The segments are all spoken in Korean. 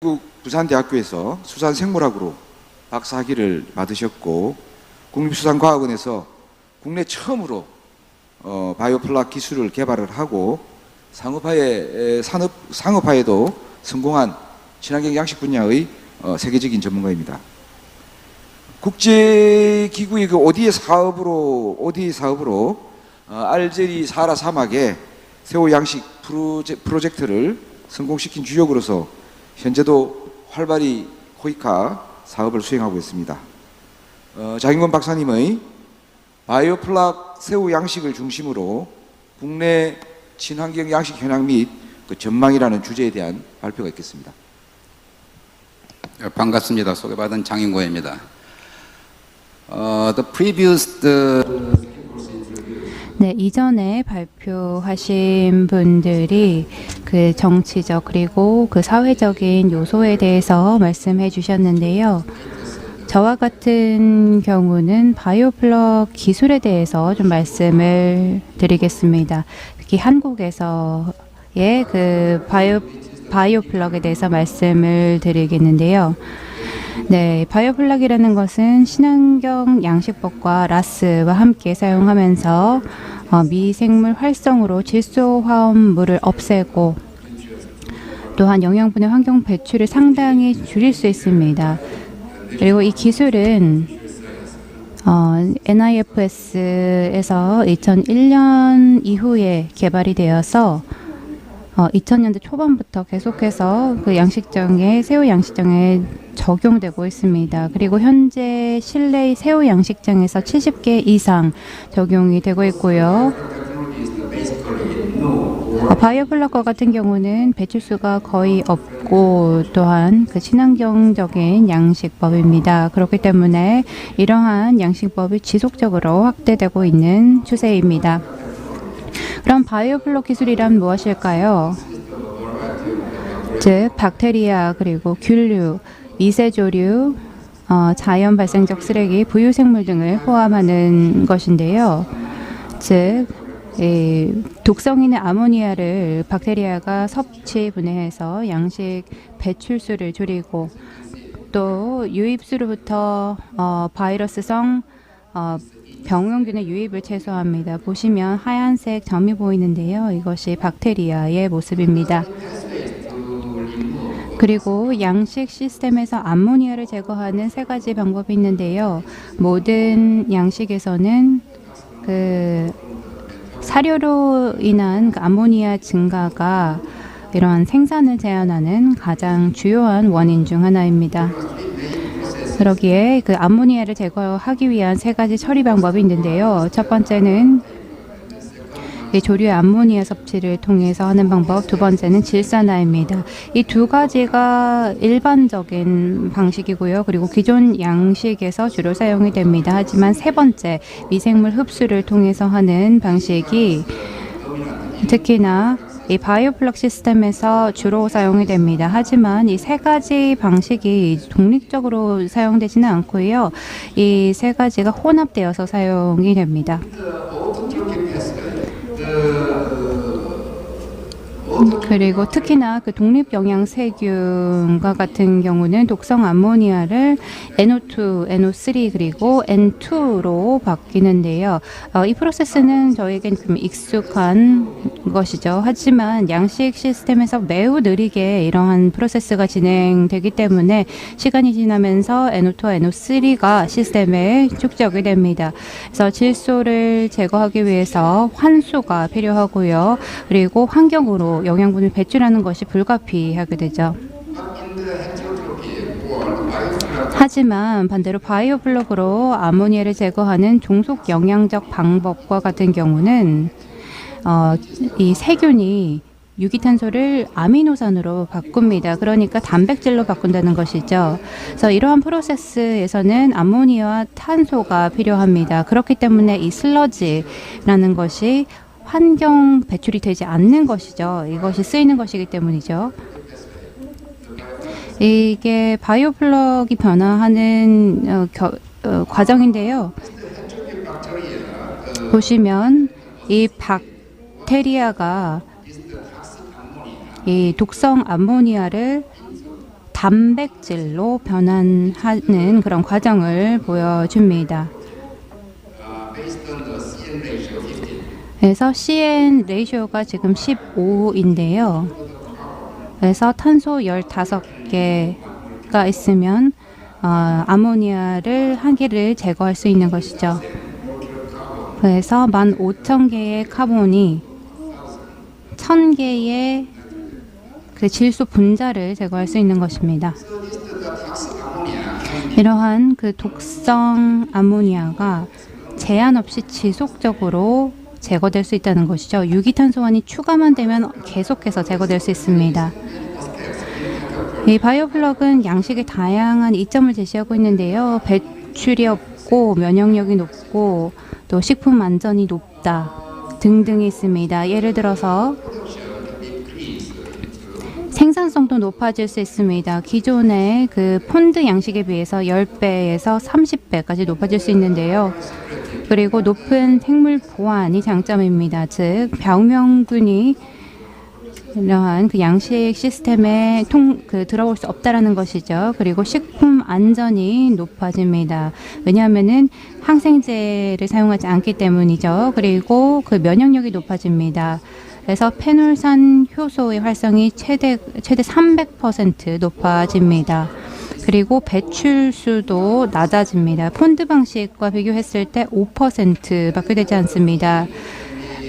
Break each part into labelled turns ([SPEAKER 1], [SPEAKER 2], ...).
[SPEAKER 1] 미국 부산대학교에서 수산생물학으로 박사학위를 받으셨고 국립수산과학원에서 국내 처음으로 바이오플락 기술을 개발을 하고 상업화에도 성공한 친환경 양식 분야의 세계적인 전문가입니다. 국제기구의 그 ODA 사업으로 알제리 사하라 사막에 새우 양식 프로젝트를 성공시킨 주역으로서 현재도 활발히 코이카 사업을 수행하고 있습니다. 장인권 박사님의 바이오플락 새우 양식을 중심으로 국내 친환경 양식 현황 및 그 전망이라는 주제에 대한 발표가 있겠습니다.
[SPEAKER 2] 반갑습니다. 소개받은 장인권입니다.
[SPEAKER 3] 네, 이전에 발표하신 분들이 그 정치적 그리고 그 사회적인 요소에 대해서 말씀해 주셨는데요. 저와 같은 경우는 바이오플럭 기술에 대해서 좀 말씀을 드리겠습니다. 특히 한국에서의 그 바이오플럭에 대해서 말씀을 드리겠는데요. 네, 바이오플락이라는 것은 친환경 양식법과 라스와 함께 사용하면서 미생물 활성으로 질소 화합물을 없애고 또한 영양분의 환경 배출을 상당히 줄일 수 있습니다. 그리고 이 기술은 NIFS에서 2001년 이후에 개발이 되어서 2000년대 초반부터 계속해서 그 새우 양식장에 적용되고 있습니다. 그리고 현재 실내 새우 양식장에서 70개 이상 적용이 되고 있고요. 바이오플락과 같은 경우는 배출수가 거의 없고 또한 그 친환경적인 양식법입니다. 그렇기 때문에 이러한 양식법이 지속적으로 확대되고 있는 추세입니다. 그럼 바이오플럭 기술이란 무엇일까요? 즉 박테리아 그리고 균류, 미세조류, 자연 발생적 쓰레기, 부유생물 등을 포함하는 것인데요. 즉 독성 있는 아모니아를 박테리아가 섭취 분해해서 양식 배출수를 줄이고 또 유입수로부터 바이러스성 병원균의 유입을 최소화합니다. 보시면 하얀색 점이 보이는데요. 이것이 박테리아의 모습입니다. 그리고 양식 시스템에서 암모니아를 제거하는 세 가지 방법이 있는데요. 모든 양식에서는 그 사료로 인한 그 암모니아 증가가 이러한 생산을 제한하는 가장 주요한 원인 중 하나입니다. 그러기에 그 암모니아를 제거하기 위한 세 가지 처리 방법이 있는데요. 첫 번째는 조류의 암모니아 섭취를 통해서 하는 방법, 두 번째는 질산화입니다. 이 두 가지가 일반적인 방식이고요. 그리고 기존 양식에서 주로 사용이 됩니다. 하지만 세 번째, 미생물 흡수를 통해서 하는 방식이 특히나 이 바이오플럭 시스템에서 주로 사용이 됩니다. 하지만 이 세 가지 방식이 독립적으로 사용되지는 않고요. 이 세 가지가 혼합되어서 사용이 됩니다. 그리고 특히나 그 독립영양세균과 같은 경우는 독성 암모니아를 NO2, NO3 그리고 N2로 바뀌는데요. 이 프로세스는 저에겐 좀 익숙한 것이죠. 하지만 양식 시스템에서 매우 느리게 이러한 프로세스가 진행되기 때문에 시간이 지나면서 NO2와 NO3가 시스템에 축적이 됩니다. 그래서 질소를 제거하기 위해서 환수가 필요하고요. 그리고 환경으로 영양분을 배출하는 것이 불가피하게 되죠. 하지만 반대로 바이오플럭으로 아모니아를 제거하는 종속 영양적 방법과 같은 경우는 이 세균이 유기탄소를 아미노산으로 바꿉니다. 그러니까 단백질로 바꾼다는 것이죠. 그래서 이러한 프로세스에서는 암모니아와 탄소가 필요합니다. 그렇기 때문에 이 슬러지라는 것이 환경 배출이 되지 않는 것이죠. 이것이 쓰이는 것이기 때문이죠. 이게 바이오플럭이 변화하는 과정인데요. 보시면 이 박테리아가 이 독성 암모니아를 단백질로 변환하는 그런 과정을 보여줍니다. 그래서 CN 레이쇼가 지금 15인데요. 그래서 탄소 15개가 있으면 아모니아를 한 개를 제거할 수 있는 것이죠. 그래서 15,000개의 카본이 1,000개의 그 질소 분자를 제거할 수 있는 것입니다. 이러한 그 독성 아모니아가 제한 없이 지속적으로 제거될 수 있다는 것이죠. 유기탄소원이 추가만 되면 계속해서 제거될 수 있습니다. 이 바이오플럭은 양식의 다양한 이점을 제시하고 있는데요. 배출이 없고 면역력이 높고 또 식품 안전이 높다 등등이 있습니다. 예를 들어서 생산성도 높아질 수 있습니다. 기존의 그 폰드 양식에 비해서 10배에서 30배까지 높아질 수 있는데요. 그리고 높은 생물 보안이 장점입니다. 즉 병명균이 이러한 그 양식 시스템에 들어올 수 없다라는 것이죠. 그리고 식품 안전이 높아집니다. 왜냐하면은 항생제를 사용하지 않기 때문이죠. 그리고 그 면역력이 높아집니다. 그래서 페놀산 효소의 활성이 최대 300% 높아집니다. 그리고 배출수도 낮아집니다. 폰드 방식과 비교했을 때 5%밖에 되지 않습니다.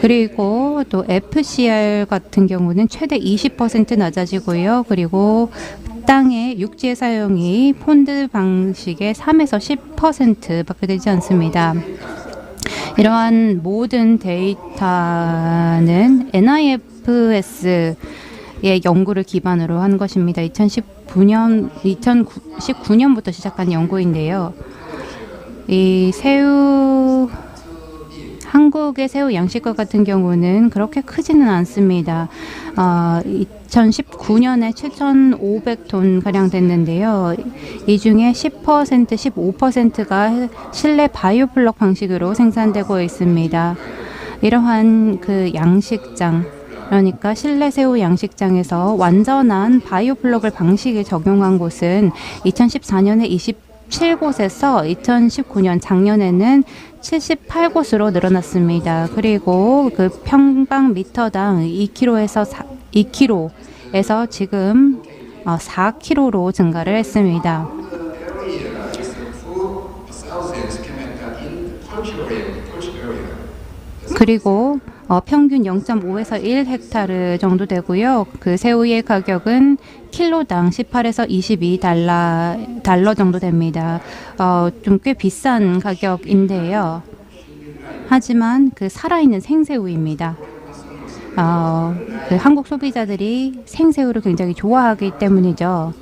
[SPEAKER 3] 그리고 또 FCR 같은 경우는 최대 20% 낮아지고요. 그리고 땅의 육지의 사용이 폰드 방식의 3에서 10%밖에 되지 않습니다. 이러한 모든 데이터는 NIFS의 연구를 기반으로 한 것입니다. 2019년부터 시작한 연구인데요. 이 한국의 새우 양식과 같은 경우는 그렇게 크지는 않습니다. 2019년에 7,500톤 가량 됐는데요. 이 중에 10%, 15%가 실내 바이오플럭 방식으로 생산되고 있습니다. 이러한 그 양식장, 그러니까 실내 새우 양식장에서 완전한 바이오플럭을 방식에 적용한 곳은 2014년에 27곳에서 2019년 작년에는 78곳으로 늘어났습니다. 그리고 그 평방미터당 2kg에서 지금 4kg로 증가를 했습니다. 그리고 평균 0.5에서 1헥타르 정도 되고요. 그 새우의 가격은 킬로당 18에서 22달러 정도 됩니다. 좀 꽤 비싼 가격인데요. 하지만 그 살아있는 생새우입니다. 그 한국 소비자들이 생새우를 굉장히 좋아하기 때문이죠.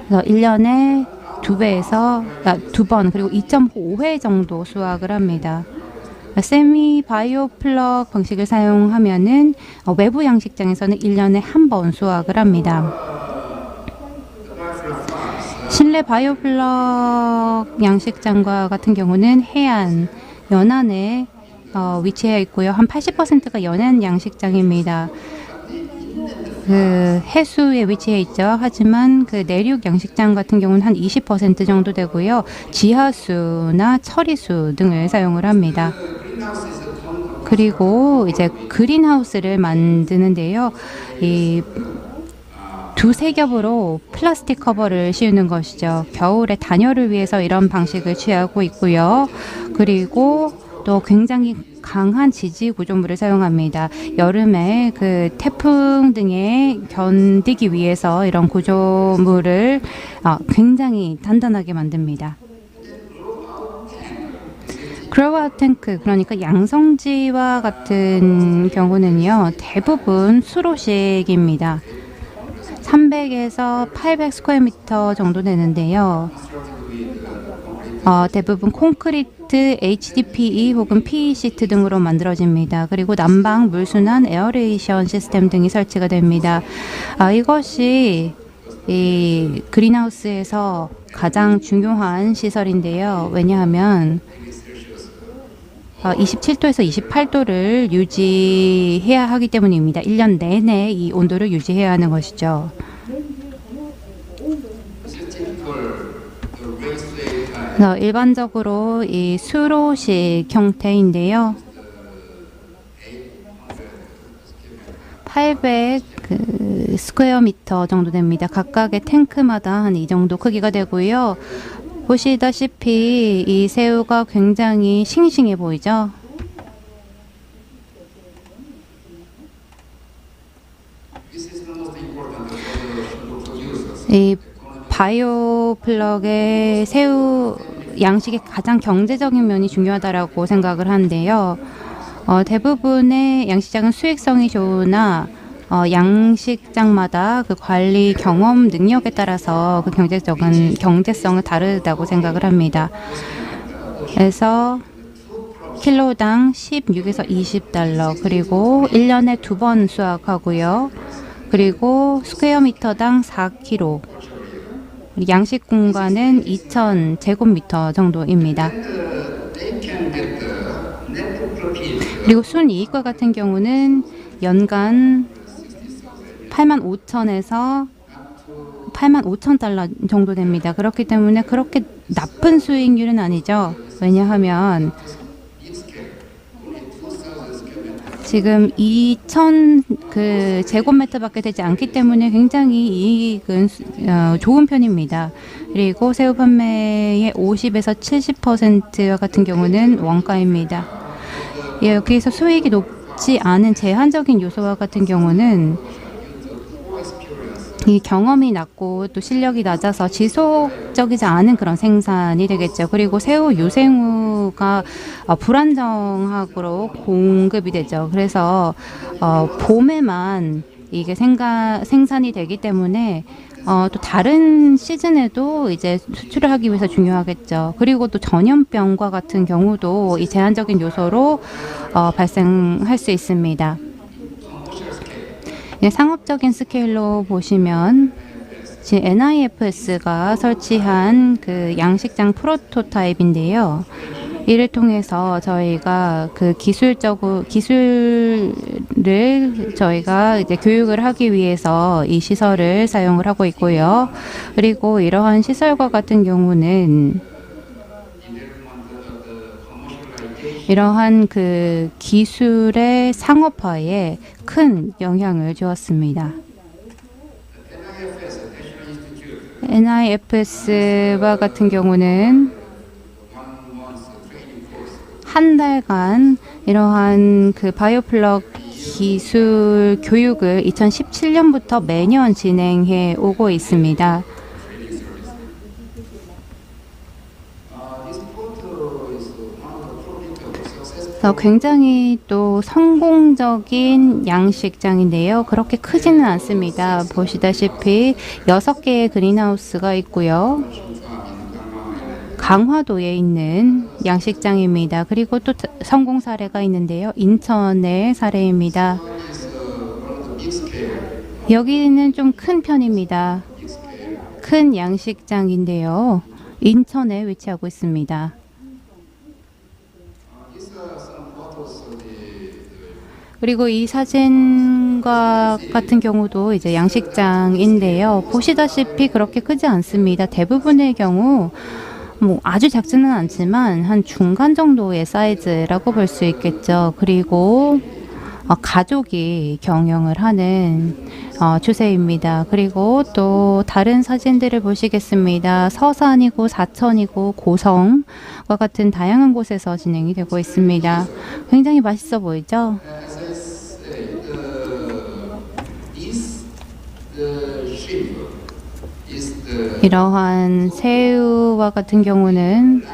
[SPEAKER 3] 그래서 1년에 2번 그리고 2.5회 정도 수확을 합니다. 세미 바이오플럭 방식을 사용하면은 외부 양식장에서는 1년에 한 번 수확을 합니다. 실내 바이오플럭 양식장과 같은 경우는 연안에 위치해 있고요. 한 80%가 연안 양식장입니다. 그 해수에 위치해 있죠. 하지만 그 내륙 양식장 같은 경우는 한 20% 정도 되고요. 지하수나 처리수 등을 사용을 합니다. 그리고 이제 그린하우스를 만드는데요. 이 두세 겹으로 플라스틱 커버를 씌우는 것이죠. 겨울에 단열을 위해서 이런 방식을 취하고 있고요. 그리고 또 굉장히 강한 지지 구조물을 사용합니다. 여름에 그 태풍 등에 견디기 위해서 이런 구조물을 굉장히 단단하게 만듭니다. 그로아웃 탱크, 그러니까 양성지와 같은 경우는요, 대부분 수로식입니다. 300에서 800 스퀘어미터 정도 되는데요. 대부분 콘크리트, HDPE 혹은 PE 시트 등으로 만들어집니다. 그리고 난방, 물순환, 에어레이션 시스템 등이 설치가 됩니다. 이것이 이 그린하우스에서 가장 중요한 시설인데요. 왜냐하면 27도에서 28도를 유지해야 하기 때문입니다. 1년 내내 이 온도를 유지해야 하는 것이죠. 그래서 일반적으로 이 수로식 형태인데요. 800 스퀘어 미터 정도 됩니다. 각각의 탱크마다 한 이 정도 크기가 되고요. 보시다시피 이 새우가 굉장히 싱싱해 보이죠? 이 바이오플럭의 새우 양식의 가장 경제적인 면이 중요하다라고 생각을 하는데요. 대부분의 양식장은 수익성이 좋으나 양식장마다 그 관리 경험 능력에 따라서 그 경제성은 다르다고 생각을 합니다. 그래서 킬로당 16에서 20달러, 그리고 1년에 2번 수확하고요. 그리고 스퀘어 미터당 4kg, 양식 공간은 2,000 제곱미터 정도입니다. 그리고 순이익과 같은 경우는 연간 85,000에서 85,000달러 정도 됩니다. 그렇기 때문에 그렇게 나쁜 수익률은 아니죠. 왜냐하면 지금 2,000 제곱미터밖에 되지 않기 때문에 굉장히 이익은 좋은 편입니다. 그리고 새우 판매의 50에서 70%와 같은 경우는 원가입니다. 여기서 수익이 높지 않은 제한적인 요소와 같은 경우는 이 경험이 낮고 또 실력이 낮아서 지속적이지 않은 그런 생산이 되겠죠. 그리고 새우 유생우가 불안정하고 공급이 되죠. 그래서 봄에만 이게 생산이 되기 때문에 또 다른 시즌에도 이제 수출을 하기 위해서 중요하겠죠. 그리고 또 전염병과 같은 경우도 이 제한적인 요소로 발생할 수 있습니다. 상업적인 스케일로 보시면 지금 NIFS가 설치한 그 양식장 프로토타입인데요. 이를 통해서 저희가 그 기술을 저희가 이제 교육을 하기 위해서 이 시설을 사용을 하고 있고요. 그리고 이러한 시설과 같은 경우는 이러한 그 기술의 상업화에 큰 영향을 주었습니다. NIFS와 같은 경우는 한 달간 이러한 그 바이오플럭 기술 교육을 2017년부터 매년 진행해 오고 있습니다. 굉장히 또 성공적인 양식장인데요. 그렇게 크지는 않습니다. 보시다시피 6개의 그린하우스가 있고요. 강화도에 있는 양식장입니다. 그리고 또 성공 사례가 있는데요. 인천의 사례입니다. 여기는 좀 큰 편입니다. 큰 양식장인데요. 인천에 위치하고 있습니다. 그리고 이 사진과 같은 경우도 이제 양식장인데요. 보시다시피 그렇게 크지 않습니다. 대부분의 경우 뭐 아주 작지는 않지만 한 중간 정도의 사이즈라고 볼 수 있겠죠. 그리고 가족이 경영을 하는 추세입니다. 그리고 또 다른 사진들을 보시겠습니다. 서산이고 사천이고 고성과 같은 다양한 곳에서 진행이 되고 있습니다. 굉장히 맛있어 보이죠? 이러한 새우와 같은 경우는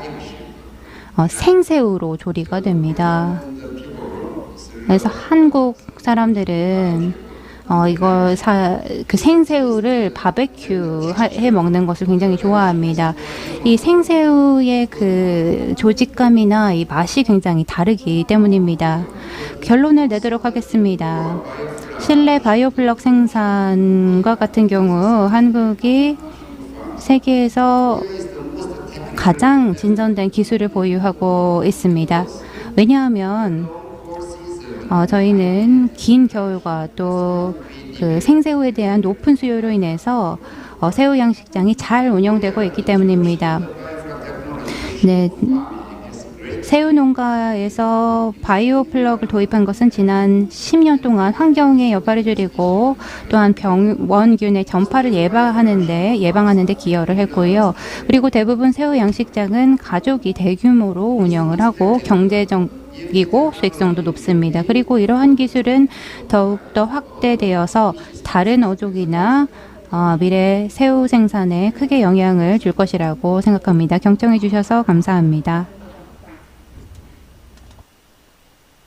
[SPEAKER 3] 생새우로 조리가 됩니다. 그래서 한국 사람들은 그 생새우를 바베큐 해 먹는 것을 굉장히 좋아합니다. 이 생새우의 그 조직감이나 이 맛이 굉장히 다르기 때문입니다. 결론을 내도록 하겠습니다. 실내 바이오블럭 생산과 같은 경우 한국이 세계에서 가장 진전된 기술을 보유하고 있습니다. 왜냐하면 저희는 긴 겨울과 또 그 생새우에 대한 높은 수요로 인해서 새우 양식장이 잘 운영되고 있기 때문입니다. 네. 새우 농가에서 바이오 플럭을 도입한 것은 지난 10년 동안 환경에 여파를 줄이고 또한 병원균의 전파를 예방하는데 기여를 했고요. 그리고 대부분 새우 양식장은 가족이 대규모로 운영을 하고 경제적이고 수익성도 높습니다. 그리고 이러한 기술은 더욱더 확대되어서 다른 어족이나 미래 새우 생산에 크게 영향을 줄 것이라고 생각합니다. 경청해 주셔서 감사합니다.